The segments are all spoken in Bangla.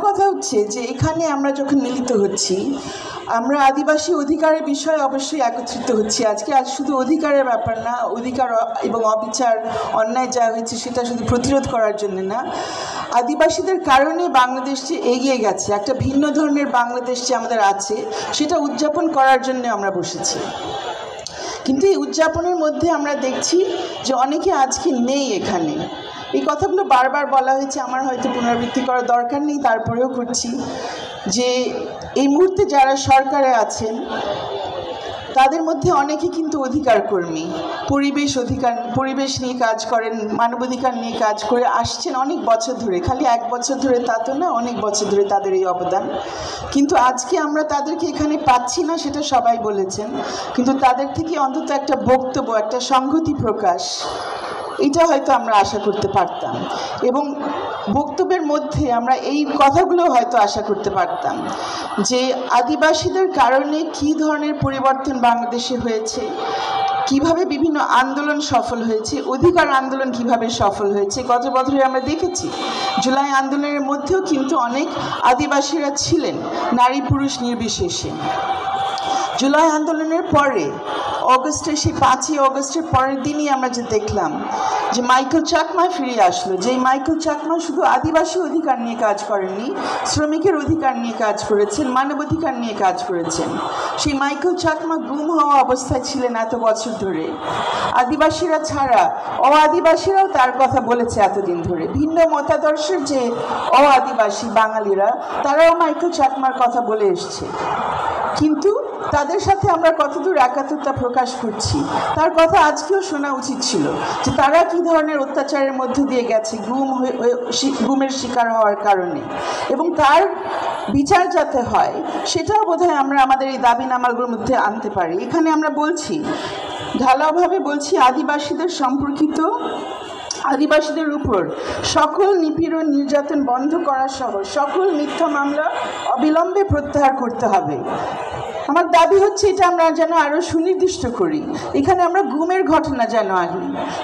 কথা হচ্ছে যে এখানে আমরা যখন মিলিত হচ্ছি, আমরা আদিবাসী অধিকারের বিষয়ে অবশ্যই একত্রিত হচ্ছি। আজ শুধু অধিকারের ব্যাপার না, অধিকার এবং অবিচার, অন্যায় যা হয়েছে সেটা শুধু প্রতিরোধ করার জন্য না, আদিবাসীদের কারণে বাংলাদেশ যে এগিয়ে গেছে, একটা ভিন্ন ধরনের বাংলাদেশ যে আমাদের আছে, সেটা উদযাপন করার জন্য আমরা বসেছি। কিন্তু এই উদযাপনের মধ্যে আমরা দেখছি যে অনেকে আজকে নেই এখানে। এই কথাগুলো বারবার বলা হয়েছে, আমার হয়তো পুনরাবৃত্তি করার দরকার নেই, তারপরেও করছি যে এই মুহূর্তে যারা সরকারে আছেন তাদের মধ্যে অনেকে কিন্তু অধিকার কর্মী, পরিবেশ নিয়ে কাজ করেন, মানবাধিকার নিয়ে কাজ করে আসছেন অনেক বছর ধরে। খালি এক বছর ধরে তা তো না, অনেক বছর ধরে তাদের এই অবদান। কিন্তু আজকে আমরা তাদেরকে এখানে পাচ্ছি না, সেটা সবাই বলেছেন। কিন্তু তাদের থেকে অন্তত একটা বক্তব্য, একটা সংহতি প্রকাশ, এটা হয়তো আমরা আশা করতে পারতাম। এবং বক্তব্যের মধ্যে আমরা এই কথাগুলো হয়তো আশা করতে পারতাম যে আদিবাসীদের কারণে কী ধরনের পরিবর্তন বাংলাদেশে হয়েছে, কিভাবে বিভিন্ন আন্দোলন সফল হয়েছে, অধিকার আন্দোলন কিভাবে সফল হয়েছে। গত বছরে আমরা দেখেছি জুলাই আন্দোলনের মধ্যেও কিন্তু অনেক আদিবাসীরা ছিলেন, নারী পুরুষ নির্বিশেষে। জুলাই আন্দোলনের পরে অগস্টে, সেই 5ই অগস্টের পরের দিনই আমরা যে দেখলাম যে মাইকেল চাকমা ফিরে আসলো। যেই মাইকেল চাকমা শুধু আদিবাসী অধিকার নিয়ে কাজ করেননি, শ্রমিকের অধিকার নিয়ে কাজ করেছেন, মানবাধিকার নিয়ে কাজ করেছেন। সেই মাইকেল চাকমা গুম হওয়া অবস্থায় ছিলেন এত বছর ধরে। আদিবাসীরা ছাড়া অআদিবাসীরাও তার কথা বলেছে এতদিন ধরে। ভিন্ন মতাদর্শের যে অআদিবাসী বাঙালিরা, তারাও মাইকেল চাকমার কথা বলে এসছে। কিন্তু তাদের সাথে আমরা কতদূর একাত্মতা প্রকাশ করছি, তার কথা আজকেও শোনা উচিত ছিল যে তারা কী ধরনের অত্যাচারের মধ্য দিয়ে গেছে গুমের শিকার হওয়ার কারণে, এবং তার বিচার যাতে হয় সেটাও বোধহয় আমরা আমাদের এই দাবিনামাগুলোর মধ্যে আনতে পারি। এখানে আমরা বলছি, ঢালাওভাবে বলছি, আদিবাসীদের সম্পর্কিত, আদিবাসীদের উপর সকল নিপীড়ন নির্যাতন বন্ধ করা সহ সকল মিথ্যা মামলা অবিলম্বে প্রত্যাহার করতে হবে। আমার দাবি হচ্ছে এটা আমরা যেন আরও সুনির্দিষ্ট করি। এখানে আমরা গুমের ঘটনা যেন আনি,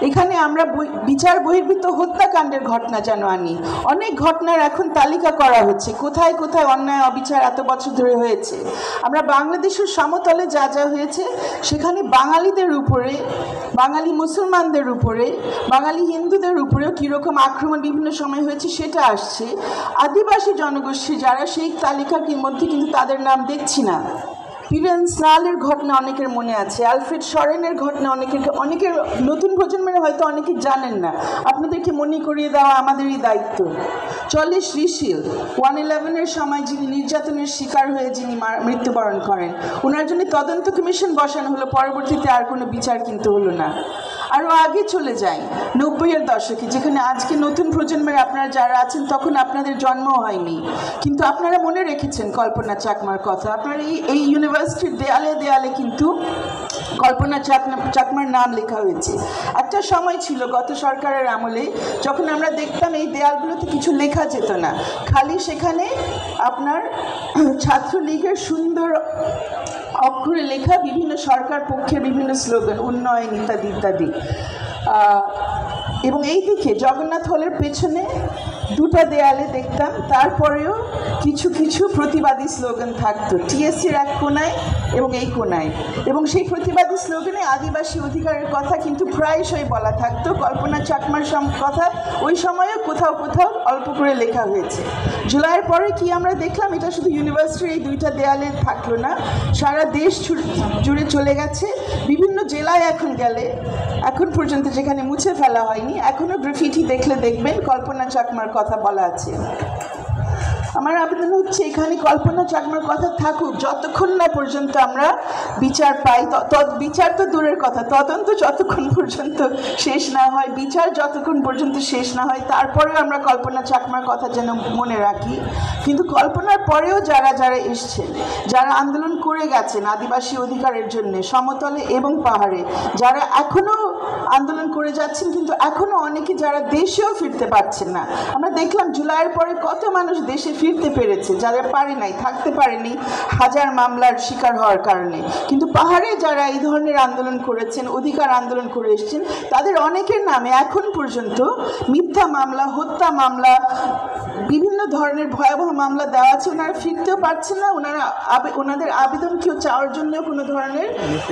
এখানে আমরা বিচার বহির্ভূত হত্যাকাণ্ডের ঘটনা যেন আনি। অনেক ঘটনার এখন তালিকা করা হচ্ছে, কোথায় কোথায় অন্যায় অবিচার এত বছর ধরে হয়েছে। আমরা বাংলাদেশের সমতলে যা যা হয়েছে সেখানে বাঙালিদের উপরে, বাঙালি মুসলমানদের উপরে, বাঙালি হিন্দুদের উপরেও কীরকম আক্রমণ বিভিন্ন সময় হয়েছে সেটা আসছে। আদিবাসী জনগোষ্ঠী যারা, সেই তালিকার মধ্যে কিন্তু তাদের নাম দেখছি না। পিরেন স্নালের ঘটনা অনেকের মনে আছে, অ্যালফ্রেড শরেনের ঘটনা অনেকের নতুন প্রজন্মের হয়তো অনেকে জানেন না, আপনাদেরকে মনে করিয়ে দেওয়া আমাদেরই দায়িত্ব। চলে শ্রীশীল, 1/11-এর সময় যিনি নির্যাতনের শিকার হয়ে যিনি মৃত্যুবরণ করেন, ওনার জন্য তদন্ত কমিশন বসানো হলো, পরবর্তীতে আর কোনো বিচার কিন্তু হলো না। আরও আগে চলে যাই 90-এর দশকে, যেখানে আজকে নতুন প্রজন্মের আপনারা যারা আছেন তখন আপনাদের জন্ম হয়নি, কিন্তু আপনারা মনে রেখেছেন কল্পনা চাকমার কথা। আপনার এই ইউনিভার্সিটির দেয়ালে দেয়ালে কিন্তু কল্পনা চাকমার নাম লেখা হয়েছে। একটা সময় ছিল গত সরকারের আমলে, যখন আমরা দেখতাম এই দেয়ালগুলোতে কিছু লেখা যেত না, খালি সেখানে আপনার ছাত্রলীগের সুন্দর অক্ষরে লেখা বিভিন্ন সরকার পক্ষের বিভিন্ন স্লোগান, উন্নয়ন ইত্যাদি ইত্যাদি। এবং এই দিকে জগন্নাথ হলের পেছনে দুটা দেয়ালে দেখতাম তারপরেও কিছু কিছু প্রতিবাদী স্লোগান থাকতো, টিএসসির এক কোনায় এবং এই কোনায়। এবং সেই প্রতিবাদী স্লোগানে আদিবাসী অধিকারের কথা কিন্তু প্রায়শই বলা থাকতো। কল্পনা চাকমার কথা ওই সময়েও কোথাও কোথাও অল্প করে লেখা হয়েছে। জুলাইয়ের পরে কি আমরা দেখলাম, এটা শুধু ইউনিভার্সিটির এই দুইটা দেয়ালে থাকলো না, সারা দেশ জুড়ে চলে গেছে। বিভিন্ন জেলায় এখন গেলে, এখন পর্যন্ত যেখানে মুছে ফেলা হয়নি, এখনও গ্রাফিটি দেখলে দেখবেন কল্পনা চাকমার কথা বলা আছে। আমার আবেদন হচ্ছে এখানে কল্পনা চাকমার কথা থাকুক, যতক্ষণ না পর্যন্ত আমরা বিচার পাই। বিচার তো দূরের কথা, তদন্ত যতক্ষণ পর্যন্ত শেষ না হয়, বিচার যতক্ষণ পর্যন্ত শেষ না হয়, তারপরেও আমরা কল্পনা চাকমার কথা যেন মনে রাখি। কিন্তু কল্পনার পরেও যারা যারা এসছেন, যারা আন্দোলন করে গেছেন আদিবাসী অধিকারের জন্য সমতলে এবং পাহাড়ে, যারা এখনও আন্দোলন করে যাচ্ছেন, কিন্তু এখনও অনেকে যারা দেশেও ফিরতে পারছেন না। আমরা দেখলাম জুলাইয়ের পরে কত মানুষ দেশে ফিরতে পেরেছে, যারা পারে নাই, থাকতে পারেনি হাজার মামলার শিকার হওয়ার কারণে। কিন্তু পাহাড়ে যারা এই ধরনের আন্দোলন করেছেন, অধিকার আন্দোলন করে এসেছেন, তাদের অনেকের নামে এখন পর্যন্ত মিথ্যা মামলা, হত্যা মামলা, বিভিন্ন ধরনের ভয়াবহ মামলা দেওয়া আছে, ওনারা ফিরতেও পারছেন না, ওনাদের আবেদন কেউ চাওয়ার জন্য কোনো ধরনের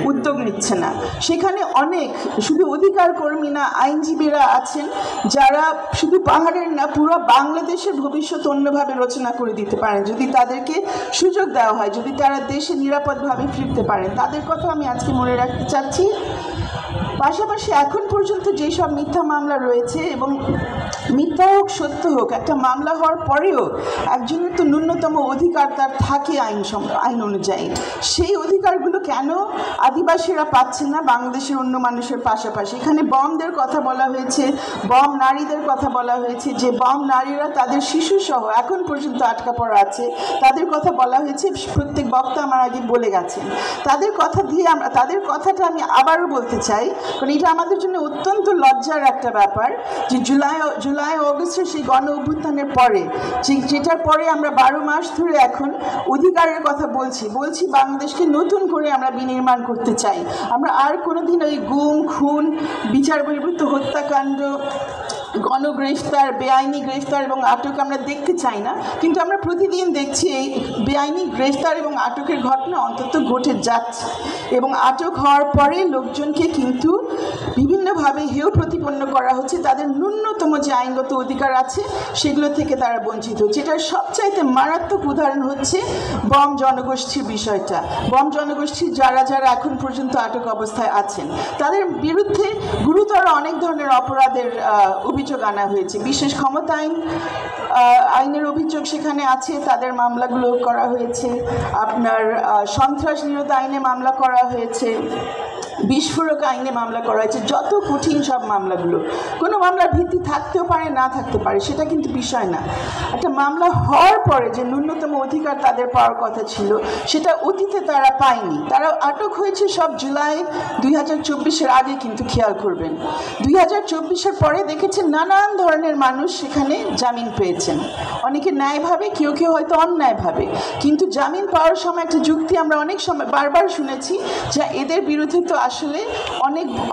উদ্যোগ নিচ্ছে না। সেখানে অনেক শুধু অধিকার কর্মী না, আইনজীবীরা আছেন যারা শুধু পাহাড়ের না, পুরো বাংলাদেশের ভবিষ্যৎ অন্যভাবে রচনা করে দিতে পারেন যদি তাদেরকে সুযোগ দেওয়া হয়, যদি তারা দেশে নিরাপদভাবে ফিরতে পারেন। তাদের কথা আমি আজকে মনে রাখতে চাচ্ছি। পাশাপাশি এখন পর্যন্ত যেসব মিথ্যা মামলা রয়েছে, এবং মিথ্যা হোক সত্য হোক, একটা মামলা হওয়ার পরেও একজনের তো ন্যূনতম অধিকার তার থাকে আইন অনুযায়ী। সেই অধিকারগুলো কেন আদিবাসীরা পাচ্ছেন না বাংলাদেশের অন্য মানুষের পাশাপাশি? এখানে বমদের কথা বলা হয়েছে, বম নারীদের কথা বলা হয়েছে, যে বম নারীরা তাদের শিশুসহ এখন পর্যন্ত আটকা পড়া আছে, তাদের কথা বলা হয়েছে। প্রত্যেক বক্তা আমার আগে বলে গেছেন। তাদের কথাটা আমি আবারও বলতে চাই, কারণ এটা আমাদের জন্য অত্যন্ত লজ্জার একটা ব্যাপার যে জুলাই অগস্টের সেই গণ অভ্যুত্থানের পরে, যেটার পরে আমরা 12 মাস ধরে এখন অধিকারের কথা বলছি বাংলাদেশকে নতুন করে আমরা বিনির্মাণ করতে চাই। আমরা আর কোনোদিন ওই গুম, খুন, বিচার বহির্ভূত হত্যাকাণ্ড, গণগ্রেফতার, বেআইনি গ্রেফতার এবং আটক আমরা দেখতে চাই না। কিন্তু আমরা প্রতিদিন দেখছি এই বেআইনি গ্রেফতার এবং আটকের ঘটনা অন্তত ঘটে যাচ্ছে, এবং আটক হওয়ার পরে লোকজনকে কিন্তু বিভিন্নভাবে হেয় প্রতিপন্ন করা হচ্ছে। তাদের ন্যূনতম যে আইনগত অধিকার আছে সেগুলো থেকে তারা বঞ্চিত হচ্ছে। এটার সবচাইতে মারাত্মক উদাহরণ হচ্ছে বম জনগোষ্ঠীর বিষয়টা। বম জনগোষ্ঠীর যারা এখন পর্যন্ত আটক অবস্থায় আছেন, তাদের বিরুদ্ধে গুরুতর অনেক ধরনের অপরাধের অভিযোগ আনা হয়েছে। বিশেষ ক্ষমতা আইনের অভিযোগ সেখানে আছে, তাদের মামলাগুলো করা হয়েছে। আপনার সন্ত্রাস নিরোধ আইনে মামলা করা হয়েছে, বিস্ফোরক আইনে মামলা করা হয়েছে। যত কঠিন সব মামলাগুলো, কোনো মামলার ভিত্তি থাকতেও পারে, না থাকতে পারে, সেটা কিন্তু বিষয় না। একটা মামলা হওয়ার পরে যে ন্যূনতম অধিকার তাদের পাওয়ার কথা ছিল সেটা অতীতে তারা পায়নি। তারা আটক হয়েছে সব জুলাই 2024-এর আগে, কিন্তু খেয়াল করবেন 2024-এর পরে দেখেছেন নানান ধরনের মানুষ সেখানে জামিন পেয়েছেন, অনেকে ন্যায়ভাবে, কেউ হয়তো অন্যায়ভাবে। কিন্তু জামিন পাওয়ার সময় একটা যুক্তি আমরা অনেক সময় বারবার শুনেছি যে এদের বিরুদ্ধে তো আসলে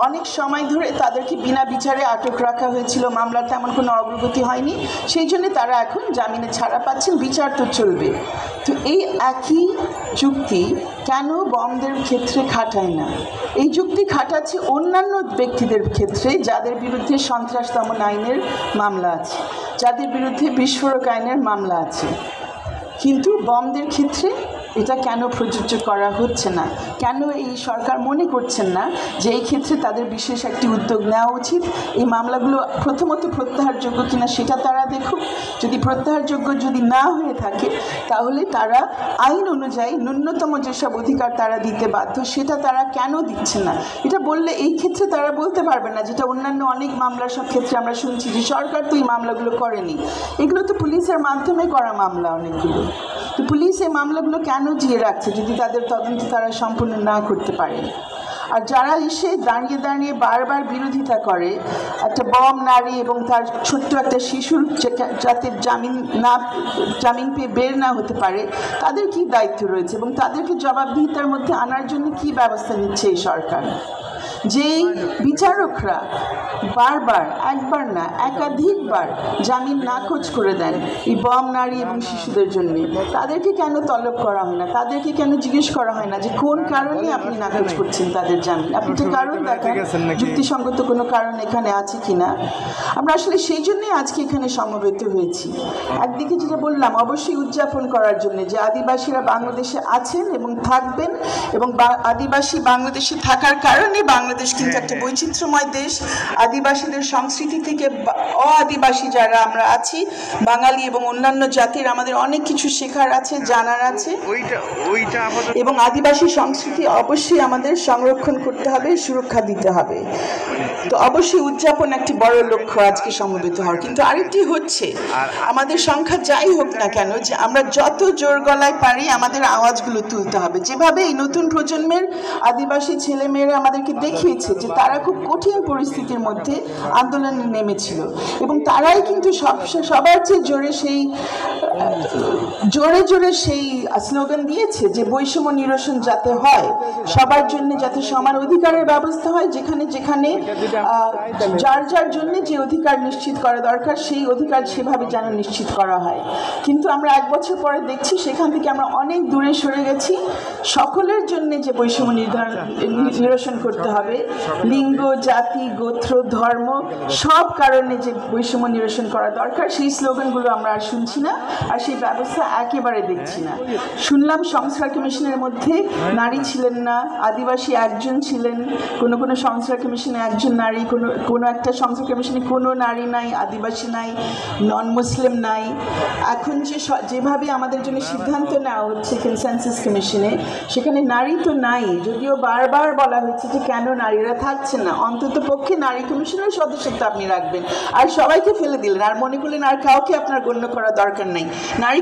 অনেক সময় ধরে তাদেরকে বিনা বিচারে আটক রাখা হয়েছিল, মামলার তেমন কোনো অগ্রগতি হয়নি, সেই জন্য তারা এখন জামিনে ছাড়া পাচ্ছেন, বিচার তো চলবে। তো এই একই যুক্তি কেন বমদের ক্ষেত্রে খাটায় না? এই যুক্তি খাটাচ্ছে অন্যান্য ব্যক্তিদের ক্ষেত্রে যাদের বিরুদ্ধে সন্ত্রাস দমন আইনের মামলা আছে, যাদের বিরুদ্ধে বিস্ফোরক আইনের মামলা আছে, কিন্তু বমদের ক্ষেত্রে এটা কেন প্রযোজ্য করা হচ্ছে না? কেন এই সরকার মনে করছেন না যে এই ক্ষেত্রে তাদের বিশেষ একটি উদ্যোগ নেওয়া উচিত? এই মামলাগুলো প্রথমত প্রত্যাহারযোগ্য কিনা সেটা তারা দেখুক। যদি প্রত্যাহারযোগ্য যদি না হয়ে থাকে তাহলে তারা আইন অনুযায়ী ন্যূনতম যেসব অধিকার তারা দিতে বাধ্য সেটা তারা কেন দিচ্ছে না? এটা বললে এই ক্ষেত্রে তারা বলতে পারবে না, যেটা অন্যান্য অনেক মামলার সব ক্ষেত্রে আমরা শুনছি যে সরকার তো এই মামলাগুলো করেনি, এগুলো তো পুলিশের মাধ্যমে করা মামলা অনেকগুলো। তো পুলিশ এই মামলাগুলো কেন জিয়ে রাখছে যদি তাদের তদন্ত তারা সম্পূর্ণ না করতে পারে? আর যারা এসে দাঁড়িয়ে বারবার বিরোধিতা করে একটা বম নারী এবং তার ছোট্ট একটা শিশুর যাতে জামিন পেয়ে বের না হতে পারে, তাদের কি দায়িত্ব রয়েছে এবং তাদেরকে জবাবদিহিতার মধ্যে আনার জন্য কি ব্যবস্থা নিচ্ছে এই সরকার? যেই বিচারকরা বারবার, একবার না একাধিকবার জামিন নাকচ করে দেন এই বম নারী এবং শিশুদের জন্য, তাদেরকে কেন তলব করা হয় না? তাদেরকে কেন জিজ্ঞেস করা হয় না যে কোন কারণে আপনি নাকচ করছেন তাদের জামিন? আপনি তো কারণ দেখান, যুক্তিসঙ্গত কোনো কারণ এখানে আছে কিনা। আমরা আসলে সেই জন্যই আজকে এখানে সমবেত হয়েছি। একদিকে যেটা বললাম, অবশ্যই উদযাপন করার জন্য যে আদিবাসীরা বাংলাদেশে আছেন এবং থাকবেন, এবং আদিবাসী বাংলাদেশে থাকার কারণে বাংলাদেশ কিন্তু একটা বৈচিত্র্যময় দেশ। আদিবাসীদের সংস্কৃতি থেকে আদিবাসী যারা আমরা আছি, বাঙালি এবং অন্যান্য জাতির, আমাদের অনেক কিছু শেখার আছে, জানার আছে, এবং আদিবাসী সংস্কৃতি অবশ্যই আমাদের সংরক্ষণ করতে হবে, সুরক্ষা দিতে হবে। তো অবশ্যই উদযাপন একটি বড় লক্ষ্য আজকে সমবেত হওয়ার। কিন্তু আরেকটি হচ্ছে আমাদের সংখ্যা যাই হোক না কেন, যে আমরা যত জোর গলায় পারি আমাদের আওয়াজগুলো তুলতে হবে। যেভাবে এই নতুন প্রজন্মের আদিবাসী ছেলেমেয়েরা আমাদেরকে দেখিয়েছে যে তারা খুব কঠিন পরিস্থিতির মধ্যে আন্দোলনে নেমেছিল, এবং তারাই কিন্তু সবার চেয়ে জোরে সেই জোরে জোরে সেই স্লোগান দিয়েছে যে বৈষম্য নিরসন যাতে হয়, সবার জন্য যাতে সমান অধিকারের ব্যবস্থা হয়, যেখানে যেখানে যার যার জন্য যে অধিকার নিশ্চিত করা দরকার সেই অধিকার সেভাবে যেন নিশ্চিত করা হয়। কিন্তু আমরা 1 বছর পরে দেখছি সেখান থেকে আমরা অনেক দূরে সরে গেছি। সকলের জন্য যে বৈষম্য নিরসন করতে হবে, লিঙ্গ, জাতি, গোত্র, ধর্ম সব কারণে যে বৈষম্য নিরসন করা দরকার, সেই স্লোগানগুলো আমরা আর শুনছি না, আর সেই ব্যবস্থা একেবারে দেখছি না। শুনলাম সংস্কার কমিশনের মধ্যে নারী ছিলেন না, আদিবাসী একজন ছিলেন, কোনো কোনো সংস্কার কমিশনে একজন নারী, কোনো একটা সংস্কার কমিশনে কোনো নারী নাই, আদিবাসী নাই, নন মুসলিম নাই। এখন যেভাবে আমাদের জন্য সিদ্ধান্ত নেওয়া হচ্ছে কনসেনসাস কমিশনে, সেখানে নারী তো নাই, যদিও বারবার বলা হয়েছে যে কেন নারীরা থাকছে না। অন্তত পক্ষে নারী কমিশনের সদস্যত্ব আপনি রাখবেন, আর সবাইকে ফেলে দিলেন, আর মনে করলেন আর কাউকে আপনার গণ্য করা দরকার নাই। নারী